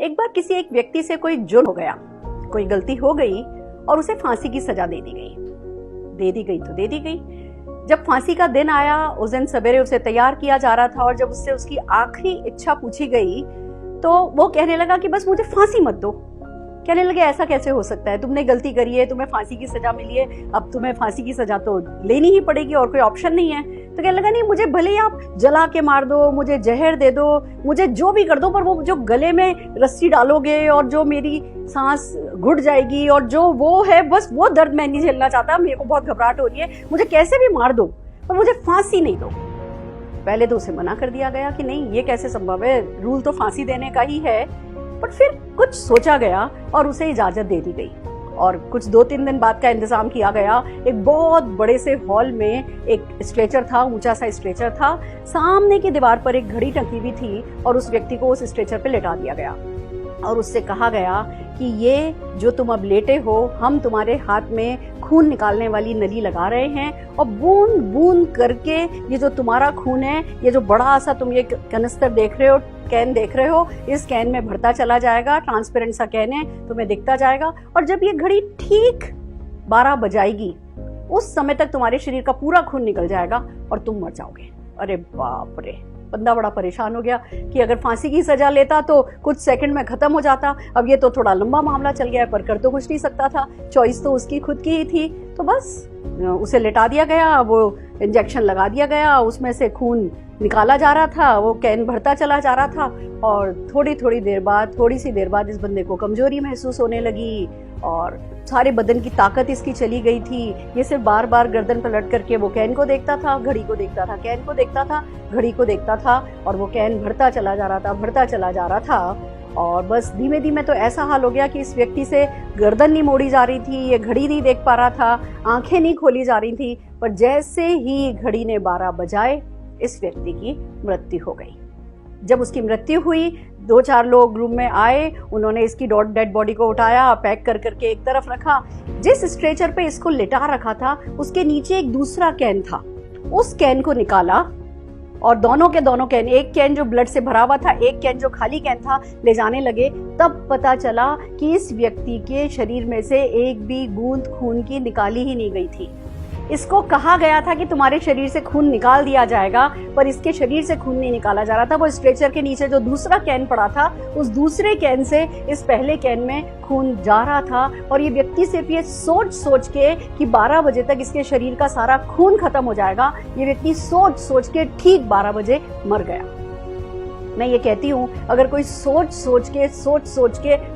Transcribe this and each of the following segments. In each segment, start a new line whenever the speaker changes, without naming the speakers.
एक बार किसी एक व्यक्ति से कोई जुर्म हो गया, कोई गलती हो गई और उसे फांसी की सजा दे दी गई। तो दे दी गई। जब फांसी का दिन आया, उस दिन सवेरे उसे तैयार किया जा रहा था और जब उससे उसकी आखिरी इच्छा पूछी गई तो वो कहने लगा कि बस मुझे फांसी मत दो। कहने लगे ऐसा कैसे हो सकता है, तुमने गलती करी है, तुम्हें फांसी की सजा मिली है, अब तुम्हें फांसी की सजा तो लेनी ही पड़ेगी और कोई ऑप्शन नहीं है। तो कहने लगा नहीं, मुझे भले ही आप जला के मार दो, मुझे जहर दे दो, मुझे जो भी कर दो, पर वो जो गले में रस्सी डालोगे और जो मेरी सांस घुट जाएगी और जो वो है, बस वो दर्द मैं नहीं झेलना चाहता, मेरे को बहुत घबराहट हो रही है, मुझे कैसे भी मार दो पर मुझे फांसी नहीं दो। पहले तो उसे मना कर दिया गया कि नहीं, ये कैसे संभव है, रूल तो फांसी देने का ही है। पर फिर कुछ सोचा गया और उसे इजाजत दे दी गई और कुछ 2-3 दिन बाद का इंतजाम किया गया। एक बहुत बड़े से हॉल में एक स्ट्रेचर था, ऊंचा सा स्ट्रेचर था, सामने की दीवार पर एक घड़ी टंगी हुई थी और उस व्यक्ति को उस स्ट्रेचर पे लेटा दिया गया और उससे कहा गया कि ये जो तुम अब लेटे हो, हम तुम्हारे हाथ में खून निकालने वाली नली लगा रहे हैं और बूंद बूंद करके ये जो तुम्हारा खून है, ये जो बड़ा सा तुम ये कनिस्तर देख रहे हो, कैन देख रहे हो, इस कैन में भरता चला जाएगा। ट्रांसपेरेंट सा कैन है, तुम्हें दिखता जाएगा और जब ये घड़ी ठीक 12 बजाएगी, उस समय तक तुम्हारे शरीर का पूरा खून निकल जाएगा और तुम मर जाओगे। अरे बाप रे, बंदा बड़ा परेशान हो गया कि अगर फांसी की सजा लेता तो कुछ सेकंड में खत्म हो जाता, अब ये तो थोड़ा लंबा मामला चल गया है, पर कर तो कुछ नहीं सकता था, चॉइस तो उसकी खुद की ही थी। तो बस उसे लेटा दिया गया, वो इंजेक्शन लगा दिया गया, उसमें से खून निकाला जा रहा था, वो कैन भरता चला जा रहा था और थोड़ी सी देर बाद इस बंदे को कमजोरी महसूस होने लगी और सारे बदन की ताकत इसकी चली गई थी। ये सिर्फ बार बार गर्दन पलट करके वो कैन को देखता था, घड़ी को देखता था, कैन को देखता था, घड़ी को देखता था और वो कैन भरता चला जा रहा था और बस धीमे धीमे तो ऐसा हाल हो गया कि इस व्यक्ति से गर्दन नहीं मोड़ी जा रही थी, ये घड़ी नहीं देख पा रहा था, आंखें नहीं खोली जा रही थी। पर जैसे ही घड़ी ने 12 बजाए, इस व्यक्ति की मृत्यु हो गई। जब उसकी मृत्यु हुई, 2-4 लोग रूम में आए, उन्होंने इसकी डेड बॉडी को उठाया, पैक कर करके एक तरफ रखा। जिस स्ट्रेचर पे इसको लिटा रखा था, उसके नीचे एक दूसरा कैन था, उस कैन को निकाला और दोनों के दोनों कैन, एक कैन जो ब्लड से भरा हुआ था, एक कैन जो खाली कैन था, ले जाने लगे। तब पता चला कि इस व्यक्ति के शरीर में से एक भी बूंद खून की निकाली ही नहीं गई थी। इसको कहा गया था कि तुम्हारे शरीर से खून निकाल दिया जाएगा, पर इसके शरीर से खून नहीं निकाला जा रहा था। वो स्ट्रेचर के नीचे जो दूसरा कैन पड़ा था, उस दूसरे कैन से इस पहले कैन में खून जा रहा था और ये व्यक्ति सिर्फ ये सोच के कि 12 बजे तक इसके शरीर का सारा खून खत्म हो जाएगा, ये व्यक्ति सोच के ठीक 12 बजे मर गया। मैं ये कहती हूँ, अगर कोई सोच के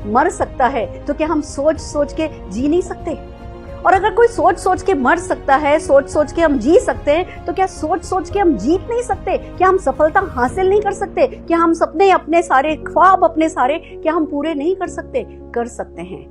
मर सकता है तो क्या हम सोच के जी नहीं सकते? और अगर कोई सोच के मर सकता है, सोच के हम जी सकते हैं, तो क्या सोच के हम जीत नहीं सकते? क्या हम सफलता हासिल नहीं कर सकते? क्या हम सपने, अपने सारे ख्वाब, अपने सारे, क्या हम पूरे नहीं कर सकते? कर सकते हैं।